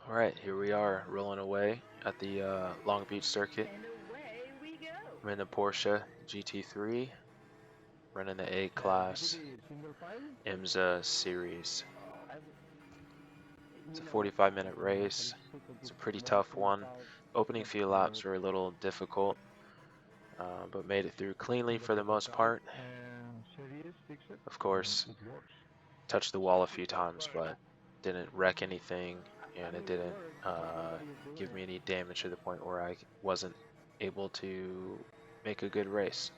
Alright, here we are rolling away at the Long Beach circuit. I'm in the Porsche GT3, running the A-Class IMSA series. It's a 45-minute race. It's a pretty tough one. Opening few laps were a little difficult, but made it through cleanly for the most part. Of course, touched the wall a few times, but didn't wreck anything, and it didn't give me any damage to the point where I wasn't able to make a good race.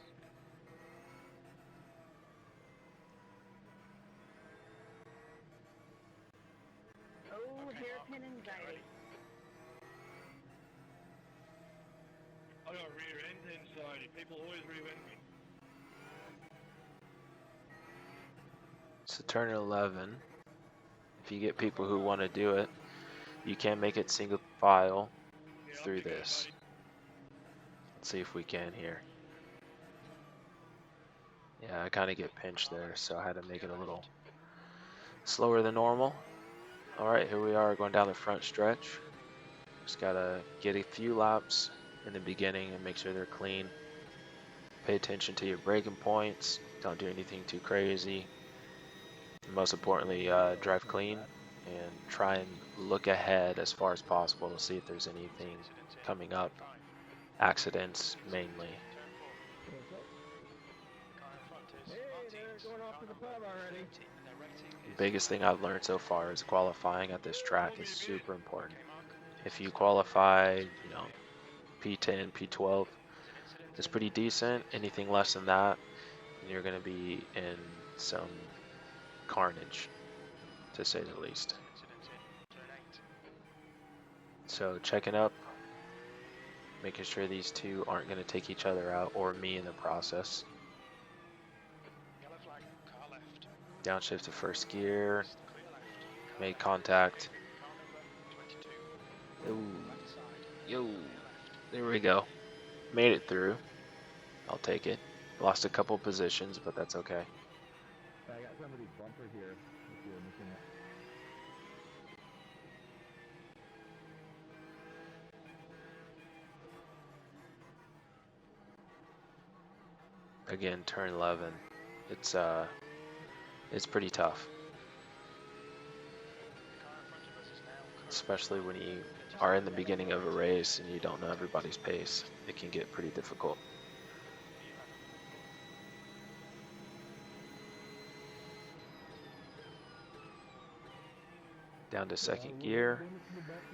I got rear end inside. People always rear end me. So turn 11, if you get people who want to do it, you can make it single file through this. Let's see if we can here. Yeah, I kind of get pinched there, so I had to make it a little slower than normal. Alright, here we are going down the front stretch. Just gotta get a few laps in the beginning and make sure they're clean. Pay attention to your braking points. Don't do anything too crazy. And most importantly, drive clean and try and look ahead as far as possible to see if there's anything coming up. Accidents mainly. The biggest thing I've learned so far is qualifying at this track is super important. If you qualify, P10, P12, it's pretty decent. Anything less than that, you're going to be in some carnage, to say the least. So checking up, making sure these two aren't going to take each other out or me in the process. Downshift to first gear, made contact. Yo, there we go. Made it through. I'll take it. Lost a couple positions, but that's okay. I got somebody's bumper here. If you're missing it. Again, turn 11. It's pretty tough, especially when you are in the beginning of a race and you don't know everybody's pace. It can get pretty difficult. Down to second gear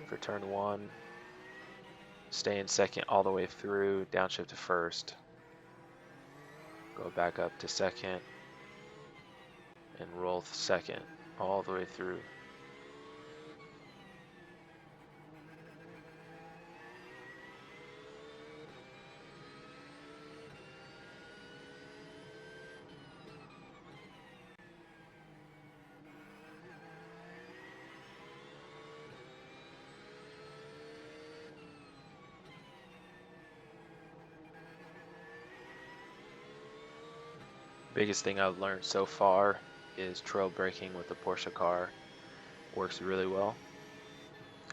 for turn 1. Stay in second all the way through, downshift to first. Go back up to second and roll second all the way through. Biggest thing I've learned so far is trail braking with the Porsche car. Works really well.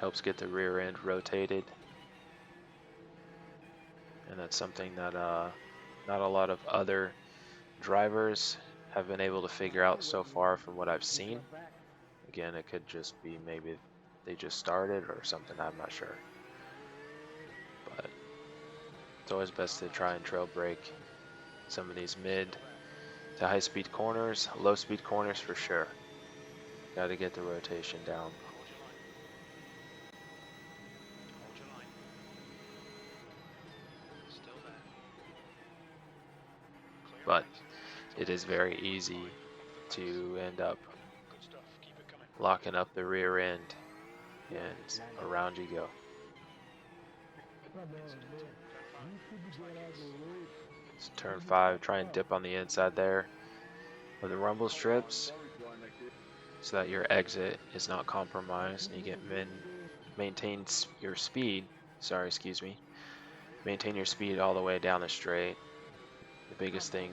Helps get the rear end rotated. And that's something that not a lot of other drivers have been able to figure out so far from what I've seen. Again, it could just be maybe they just started or something, I'm not sure. But it's always best to try and trail brake some of these mid to high speed corners, low speed corners for sure. Got to get the rotation down. But it is very easy to end up locking up the rear end and around you go. So turn 5, try and dip on the inside there of the rumble strips so that your exit is not compromised and you get maintain your speed. Maintain your speed all the way down the straight. The biggest thing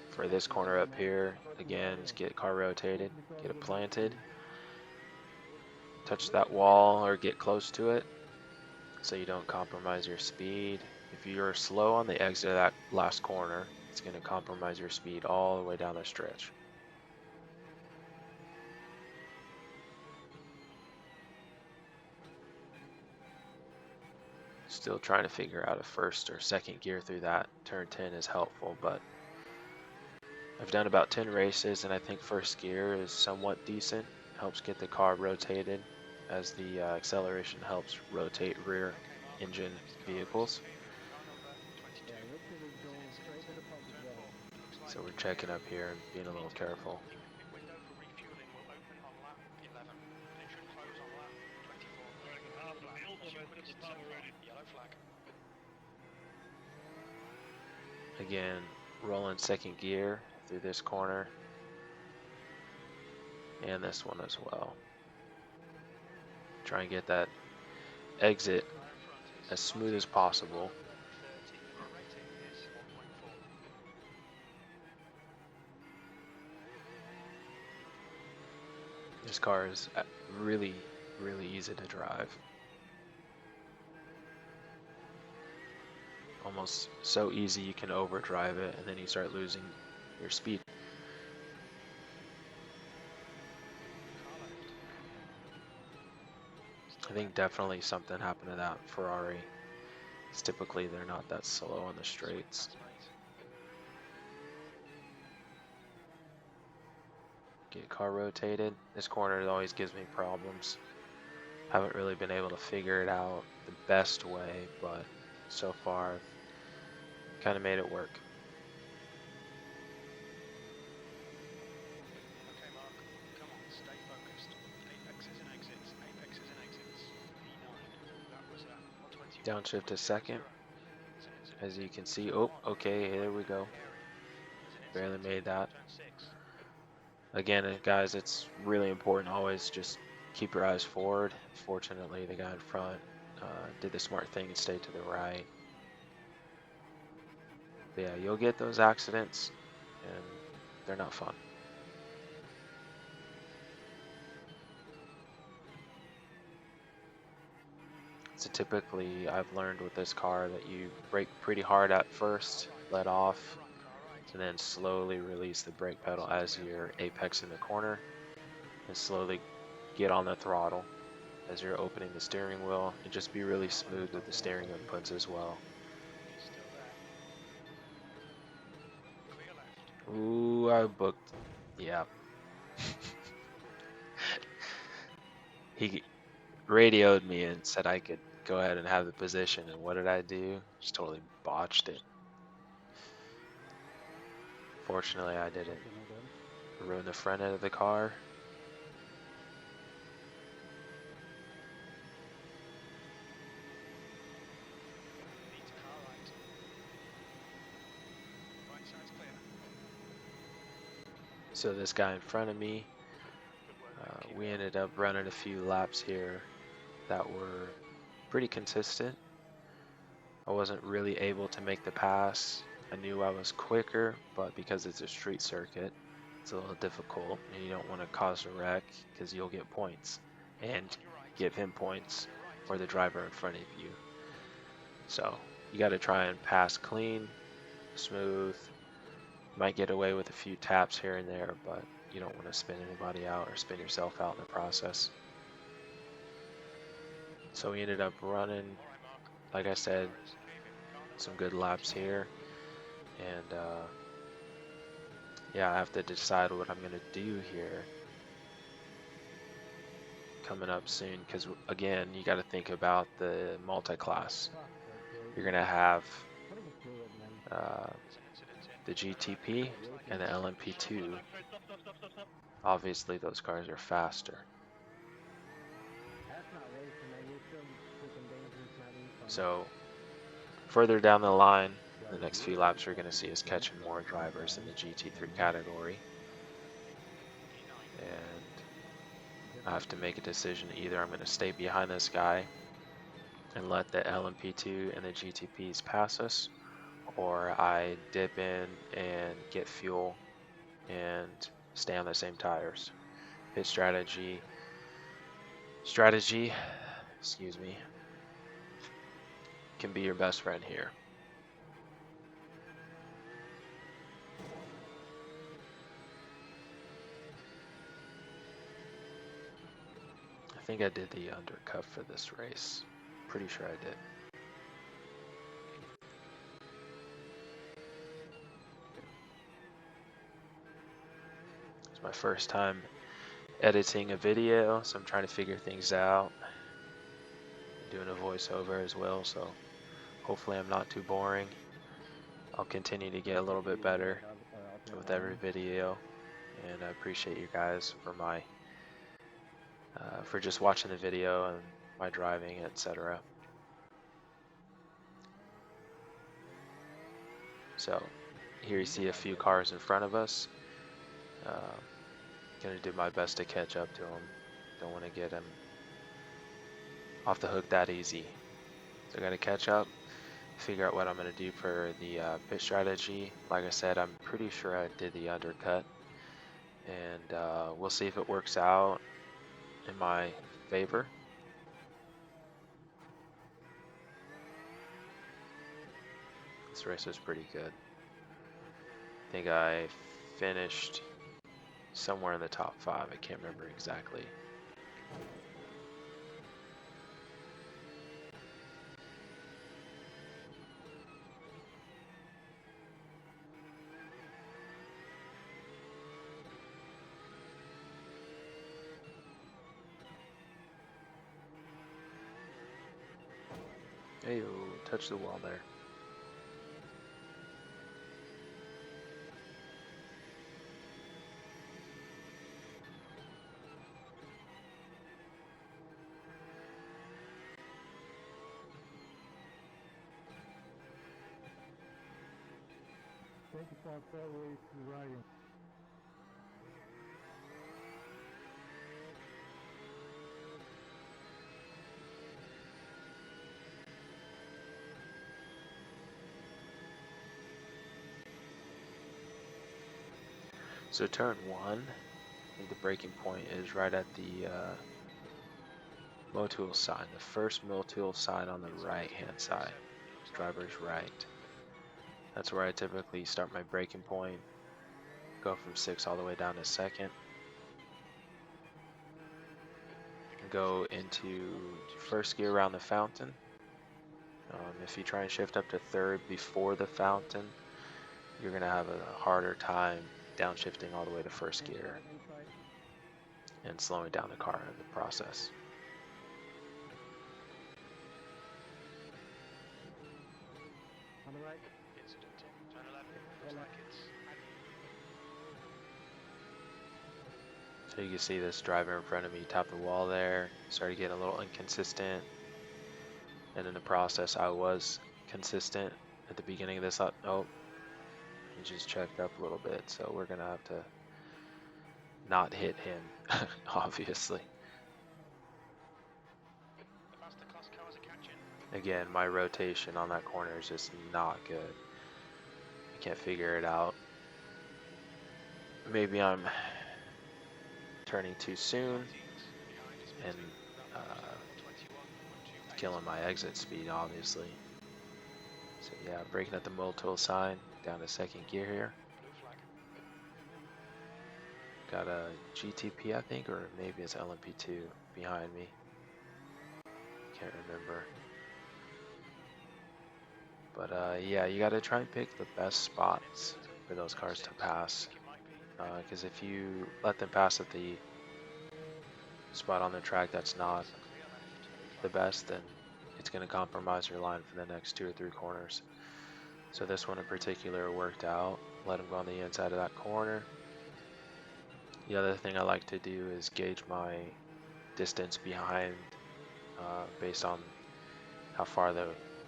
for this corner up here, again, is get car rotated, get it planted. touch that wall or get close to it so you don't compromise your speed. If you're slow on the exit of that last corner, it's going to compromise your speed all the way down the stretch. Still trying to figure out a first or second gear through that turn 10 is helpful, but I've done about 10 races and I think first gear is somewhat decent. Helps get the car rotated as the acceleration helps rotate rear engine vehicles. So we're checking up here and being a little careful. Again, rolling second gear through this corner and this one as well. Try and get that exit as smooth as possible. This car is really, really easy to drive. Almost so easy you can overdrive it and then you start losing your speed. I think definitely something happened to that Ferrari. Because typically they're not that slow on the straights. Get car rotated. This corner always gives me problems. Haven't really been able to figure it out the best way, but so far I've kind of made it work. Downshift to second. As you can see, oh, okay, there we go. Barely made that. Again, guys, it's really important always just keep your eyes forward. Fortunately, the guy in front did the smart thing and stayed to the right. But yeah, you'll get those accidents, and they're not fun. So typically, I've learned with this car that you brake pretty hard at first, let off, and then slowly release the brake pedal as you're apexing the corner, and slowly get on the throttle as you're opening the steering wheel, and just be really smooth with the steering inputs as well. Ooh, I booked. Yeah. He radioed me and said I could go ahead and have the position, and what did I do? Just totally botched it. Fortunately, I didn't ruin the front end of the car. So this guy in front of me, we ended up running a few laps here that were pretty consistent. I wasn't really able to make the pass. I knew I was quicker, but because it's a street circuit, it's a little difficult, and you don't want to cause a wreck because you'll get points and give him points or the driver in front of you. So you got to try and pass clean, smooth. Might get away with a few taps here and there, but you don't want to spin anybody out or spin yourself out in the process. So we ended up running, like I said, some good laps here, and yeah, I have to decide what I'm gonna do here coming up soon, because again, you got to think about the multi-class. You're gonna have the GTP and the LMP2. Obviously, those cars are faster. So further down the line, the next few laps, we're going to see us catching more drivers in the GT3 category. And I have to make a decision. Either I'm going to stay behind this guy and let the LMP2 and the GTPs pass us, or I dip in and get fuel and stay on the same tires. Pit strategy Strategy, excuse me, can be your best friend here. I think I did the undercut for this race. Pretty sure I did. It's my first time editing a video, so I'm trying to figure things out. I'm doing a voiceover as well, so hopefully I'm not too boring. I'll continue to get a little bit better with every video, and I appreciate you guys for my for just watching the video and my driving, etc. So here you see a few cars in front of us. Gonna do my best to catch up to them. Don't want to get them off the hook that easy. So I gotta catch up, figure out what I'm gonna do for the pit strategy. Like I said, I'm pretty sure I did the undercut, and we'll see if it works out in my favor. This race was pretty good. I think I finished somewhere in the top 5. I can't remember exactly. Hey, touch the wall there. Thank you for always riding. So turn 1, I think the braking point is right at the Motul sign, the first Motul sign on the right hand side, driver's right. That's where I typically start my braking point, go from 6 all the way down to 2nd. Go into first gear around the fountain. If you try and shift up to 3rd before the fountain, you're going to have a harder time downshifting all the way to 1st gear and slowing down the car in the process. On the right. Turn 11. Looks like it's So you can see this driver in front of me top the wall there, started getting a little inconsistent, and in the process I was consistent at the beginning of this. Oh, he just checked up a little bit, so we're gonna have to not hit him, obviously. the faster class cars are catching. Again, my rotation on that corner is just not good. I can't figure it out. Maybe I'm turning too soon and killing my exit speed, obviously. So yeah, braking at the Motul sign, down to 2nd gear here. Got a GTP, I think, or maybe it's LMP2 behind me. Can't remember. But yeah, you gotta try and pick the best spots for those cars to pass. Because if you let them pass at the spot on the track that's not the best, then it's going to compromise your line for the next 2 or 3 corners. So this one in particular worked out. Let him go on the inside of that corner. The other thing I like to do is gauge my distance behind based on how far they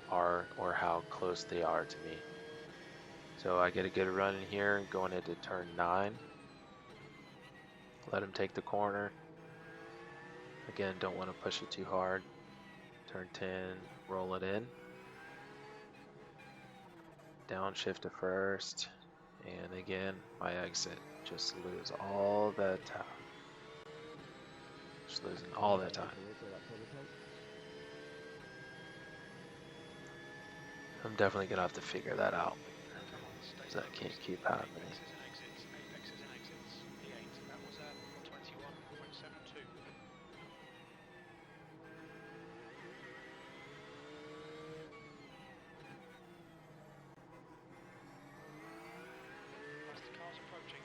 are or how close they are to me. So I get a good run in here going into turn 9. Let him take the corner. Again, don't want to push it too hard. Turn 10, roll it in. Downshift to 1st. And again, my exit. Just lose all that Just losing all the time. I'm definitely gonna have to figure that out. That can't keep happening.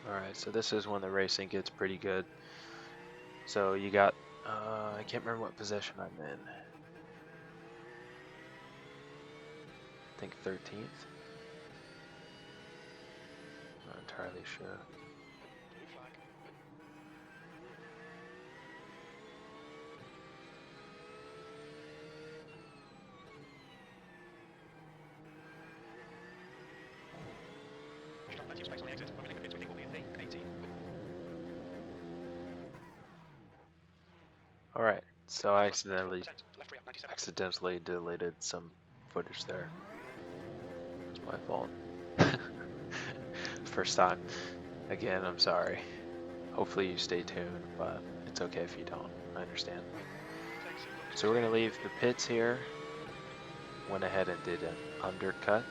Alright, so this is when the racing gets pretty good. So you got, I can't remember what position I'm in. I think 13th. Not entirely sure. Alright, so I accidentally deleted some footage there. It's my fault. First time. Again, I'm sorry. Hopefully you stay tuned, but it's okay if you don't. I understand. So we're going to leave the pits here. Went ahead and did an undercut.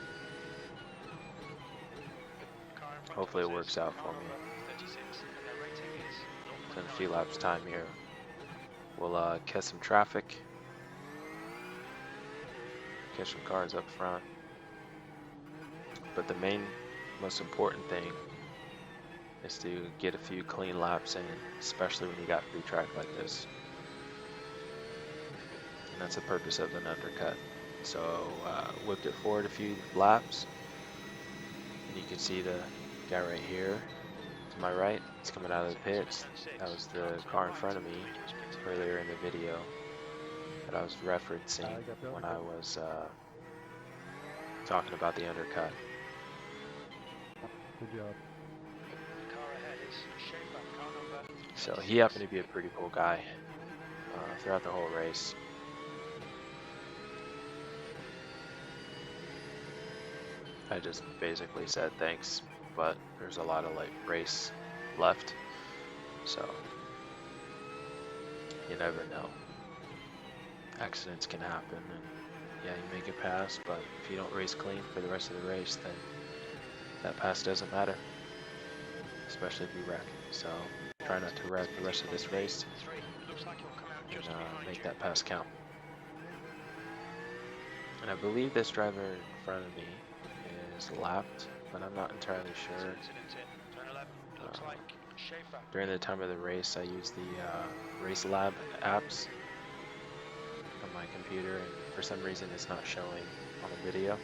Hopefully it works out for me. In a few laps time here, we'll catch some traffic, catch some cars up front. But the most important thing is to get a few clean laps in, especially when you got free track like this. And that's the purpose of an undercut. So whipped it forward a few laps, and you can see the guy right here to my right. It's coming out of the pits. That was the car in front of me earlier in the video that I was referencing when I was talking about the undercut. Good job. So he happened to be a pretty cool guy throughout the whole race. I just basically said thanks, but there's a lot of like race left, so you never know. Accidents can happen, and yeah, you make it pass, but if you don't race clean for the rest of the race, then that pass doesn't matter, especially if you wreck. So try not to wreck the rest of this race and make that pass count. And I believe this driver in front of me is lapped, but I'm not entirely sure. During the time of the race, I used the Race Lab apps on my computer, and for some reason it's not showing on the video.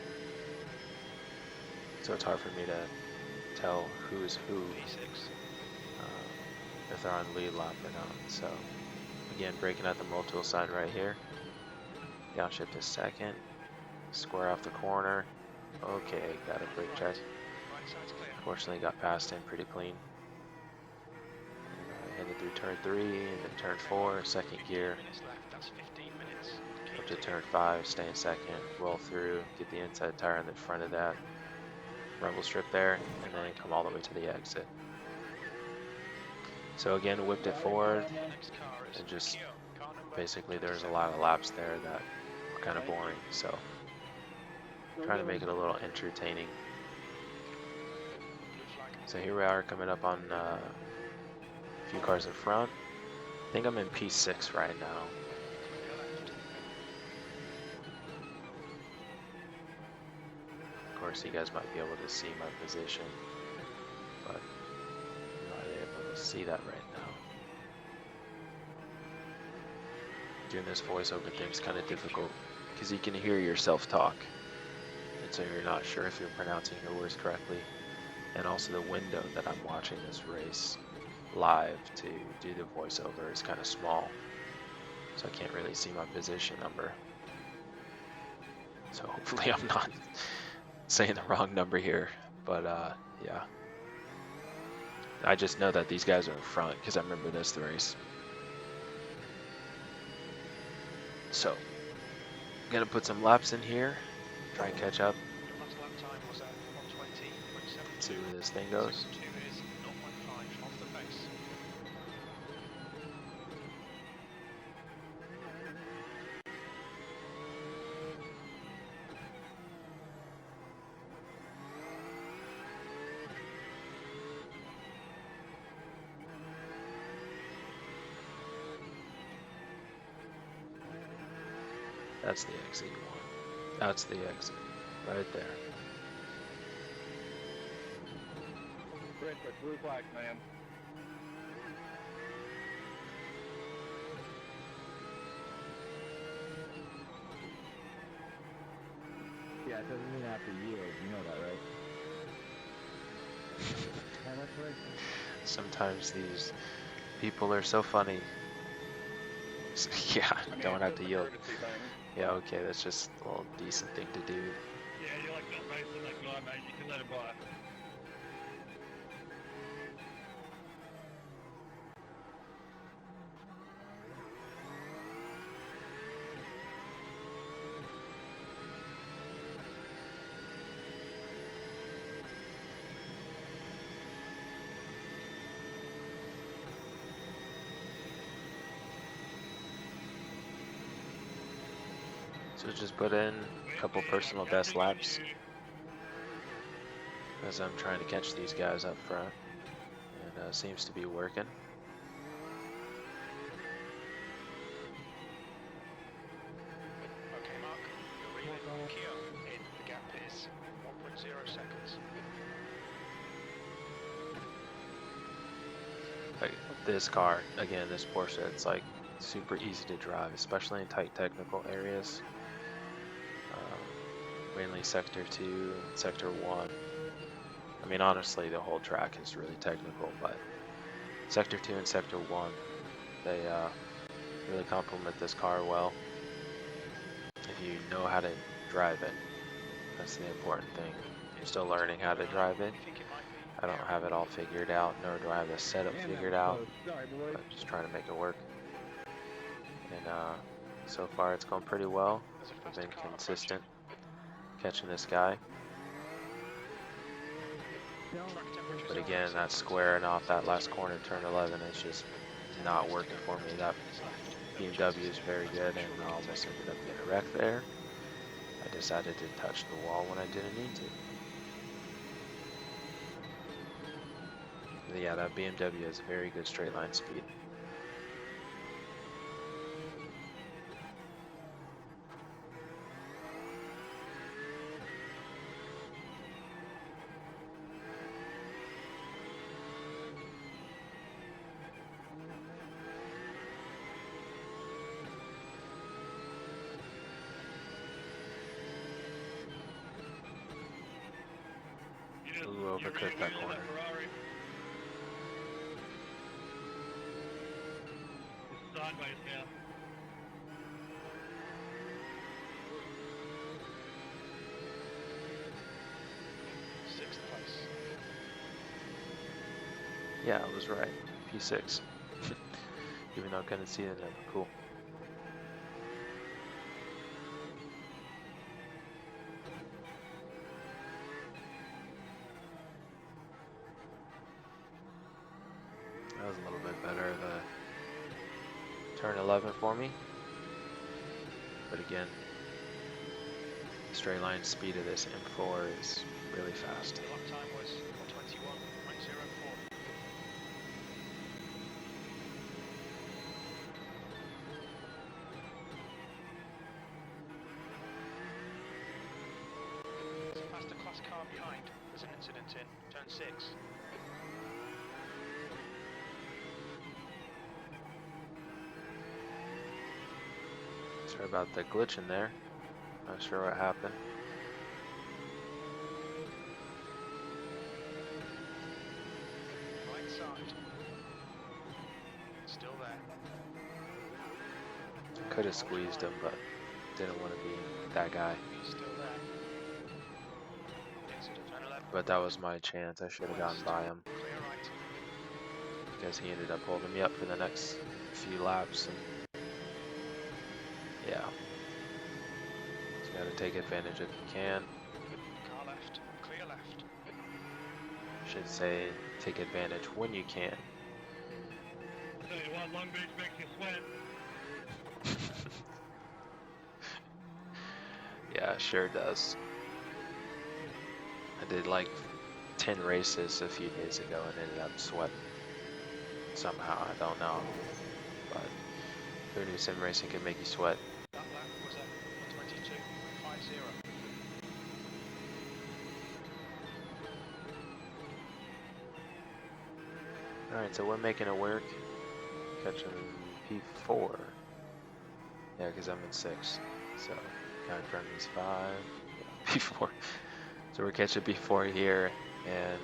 So it's hard for me to tell who's who, if they're on lead lap or not. So again, braking at the multiple sign right here. Downshift to second. Square off the corner. Okay, got a brake check. Fortunately got past him pretty clean. Headed through turn 3 and then turn 4, second gear. Up to turn 5, stay in second, roll through, get the inside tire in the front of that rumble strip there, and then come all the way to the exit. So again, whipped it forward, and just basically there's a lot of laps there that were kind of boring, so trying to make it a little entertaining. So here we are coming up on a few cars in front. I think I'm in P6 right now. Of course, you guys might be able to see my position, but I'm not able to see that right now. Doing this voiceover thing is kind of difficult because you can hear yourself talk, and so you're not sure if you're pronouncing your words correctly. And also the window that I'm watching this race live to do the voiceover is kind of small, so I can't really see my position number. So hopefully I'm not saying the wrong number here, but yeah. I just know that these guys are in front because I remember this race. So I'm gonna put some laps in here, try and catch up, see where this thing goes. That's the exit you want. That's the exit. Right there. Red for blue flag, man. Yeah, it doesn't mean I have to yield. You know that, right? How much right? Sometimes these people are so funny. Yeah, I mean, don't it's have just to a yield. courtesy thing. Yeah, okay, that's just a little decent thing to do. Yeah, you're like not racing that guy, mate. You can let him by. So just put in a couple personal best laps as I'm trying to catch these guys up front, and seems to be working. Okay, Mark, you're leaving Kia in. The gap is 1.0 seconds. Like this car, again, this Porsche, it's like super easy to drive, especially in tight technical areas. Mainly Sector 2 and Sector 1. I mean, honestly, the whole track is really technical, but Sector 2 and Sector 1, they really complement this car well. If you know how to drive it, that's the important thing. I'm still learning how to drive it. You think it might be? I don't have it all figured out, nor do I have the setup Damn, that figured was out, close. Sorry, boys. but just trying to make it work. And so far it's going pretty well. There's a I've faster been car consistent catching this guy. approaching. Track temperatures But are again, that 6 squaring off that last corner, turn 11, is just not working for me. That BMW is very good, and I almost ended up getting a wreck there. I decided to touch the wall when I didn't need to. But yeah, that BMW has a very good straight line speed. Ooh, overcooked that corner. It's sideways now. Sixth place. Yeah, I was right. P6. Even though I couldn't see the number. Cool. That was a little bit better of a turn 11 for me. But again, the straight line speed of this M4 is really fast. The lap time was 1:21.04. There's a faster class car behind. There's an incident in turn 6. Sorry about the glitch in there. Not sure what happened. Right side. Still there. Could have squeezed him, but didn't want to be that guy. He's still there. Incident turn 11. But that was my chance. I should have gotten by him Clear right. because he ended up holding me up for the next few laps. And yeah, just got to take advantage if you can. Car left. Clear left. Should say take advantage when you can. Tell you what, Long Beach makes you sweat. Yeah, it sure does. I did like 10 races a few days ago and ended up sweating somehow. I don't know, but who knew sim racing can make you sweat? That lap was a Alright, so we're making it work. Catching P4. Yeah, because I'm in 6. So, guy in front of me is 5. Yeah, P4. So we're catching P4 here and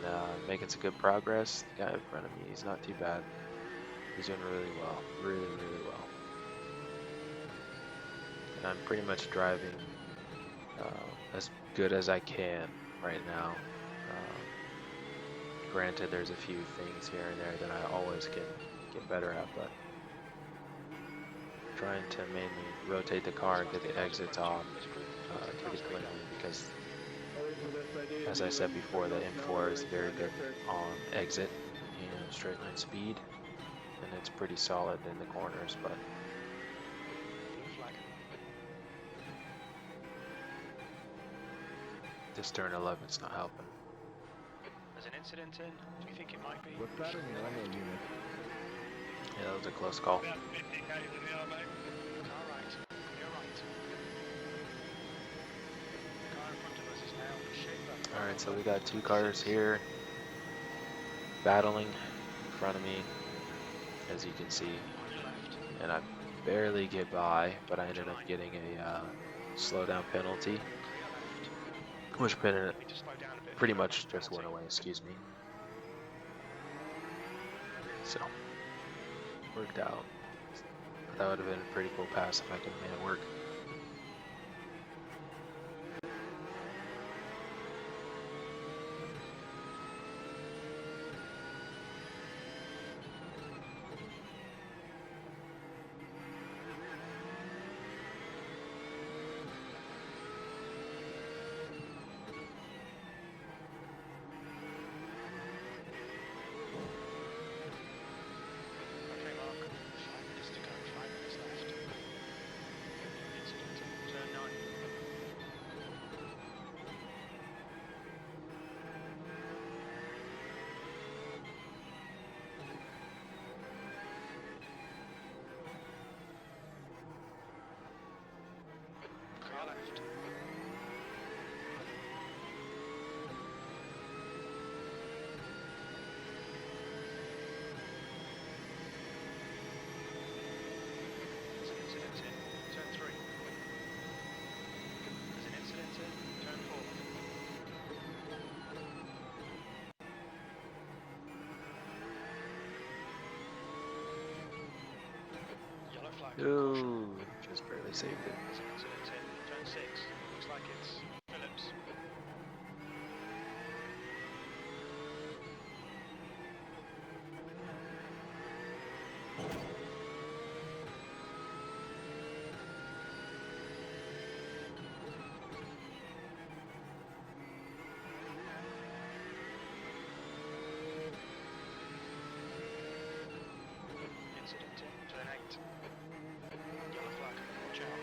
making some good progress. The guy in front of me, he's not too bad. He's doing really well. Really, really well. And I'm pretty much driving as good as I can right now. Granted, there's a few things here and there that I always can get better at, but trying to mainly rotate the car and get the exits off pretty cleanly because, as I said before, the M4 is very good on exit and straight line speed, and it's pretty solid in the corners, but this turn 11's not helping. There's an incident in. Do you think it might be? What's that in normal unit? Yeah, that was a close call. About 50 k's an hour, mate. Car right. You're right. The car in front of us is now shaper. Alright, so we got 2 cars here battling in front of me, as you can see, On your left. and I barely get by, but I ended up getting a slowdown penalty, Clear left. which Need to slow down a bit. pretty for the much just went penalty. away, excuse me. So, worked out. That would have been a pretty cool pass if I could have made it work. Okay, Mark. 5 minutes to go. 5 minutes left. Incident in turn 9. Car left. There's an incident in turn 3. There's an incident in turn 4. Yellow flag. Caution. Ooh, just barely saved it. There's an incident in turn 6. Looks like it's Phillips. Incident in turn 8. Yellow flag. Watch out.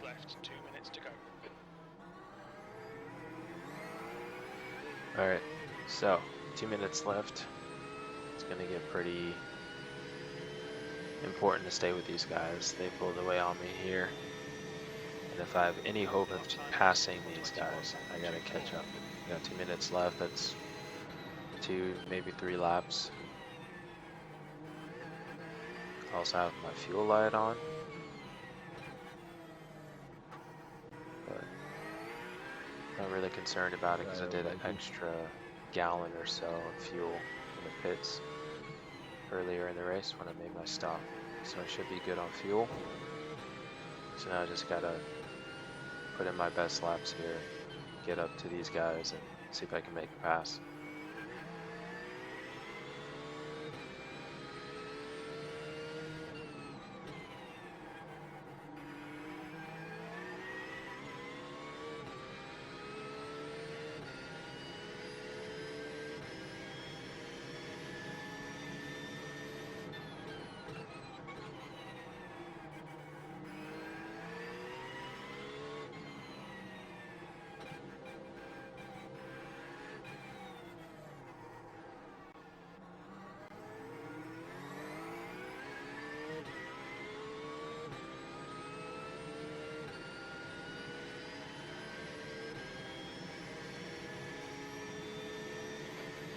minutes left, 2 minutes to go. Alright, so 2 minutes left. It's going to get pretty important to stay with these guys. They pulled away on me here. And if I have any hope of passing these guys, I got to catch up. We got 2 minutes left. That's 2, maybe 3 laps. I also have my fuel light on. But not really concerned about it because I did an extra gallon or so of fuel in the pits earlier in the race when I made my stop. So I should be good on fuel. So now I just gotta put in my best laps here, get up to these guys and see if I can make a pass.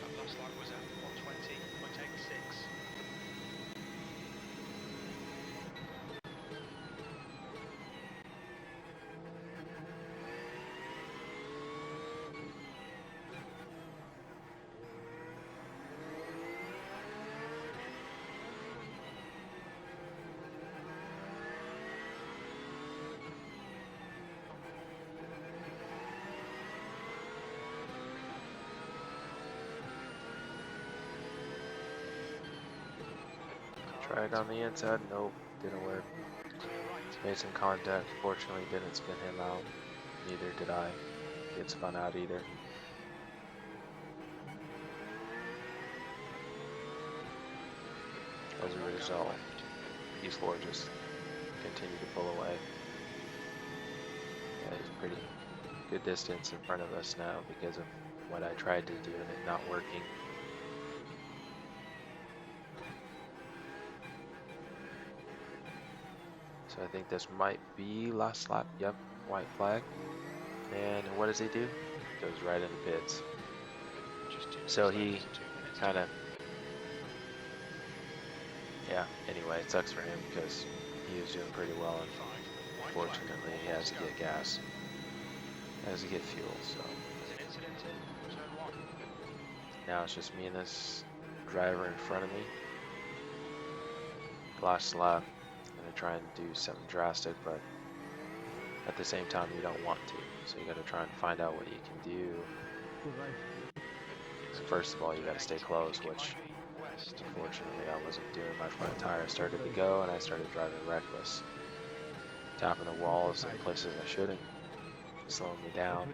That last lap was at 120.86. Tried on the inside, nope, didn't work. Made some contact, fortunately didn't spin him out. Neither did I get spun out either. As a result, these four just continue to pull away. Yeah, he's pretty good distance in front of us now because of what I tried to do and it not working. So I think this might be last lap. Yep, white flag. And what does he do? Goes right into pits. So he kind of, yeah, anyway, it sucks for him because he was doing pretty well and unfortunately he has to get gas. He has to get fuel, so. Now it's just me and this driver in front of me. Last lap, I'm gonna try and do something drastic, but at the same time you don't want to. So you gotta try and find out what you can do. So first of all, you gotta stay close, which unfortunately I wasn't doing. My front tire started to go and I started driving reckless. Tapping the walls in places I shouldn't, slowing me down.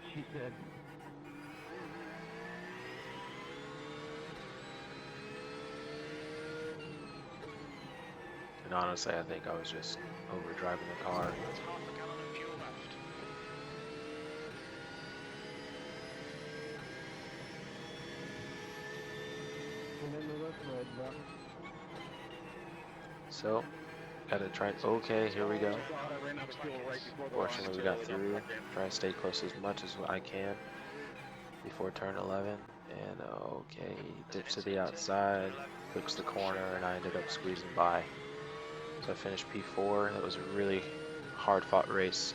And honestly, I think I was just over driving the car. That's half a gallon of fuel left. So, gotta try. Okay, here we go. Fortunately, we got through. Try to stay close as much as I can before turn 11. And okay, dips to the outside, flips the corner, and I ended up squeezing by. So I finished P4. That was a really hard-fought race.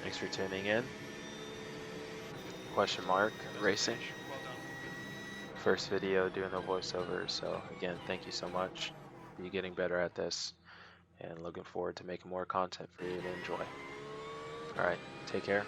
Thanks for tuning in. Question mark racing. Well done. First video doing the voiceover. So again, thank you so much. Be getting better at this, and looking forward to making more content for you to enjoy. All right, take care.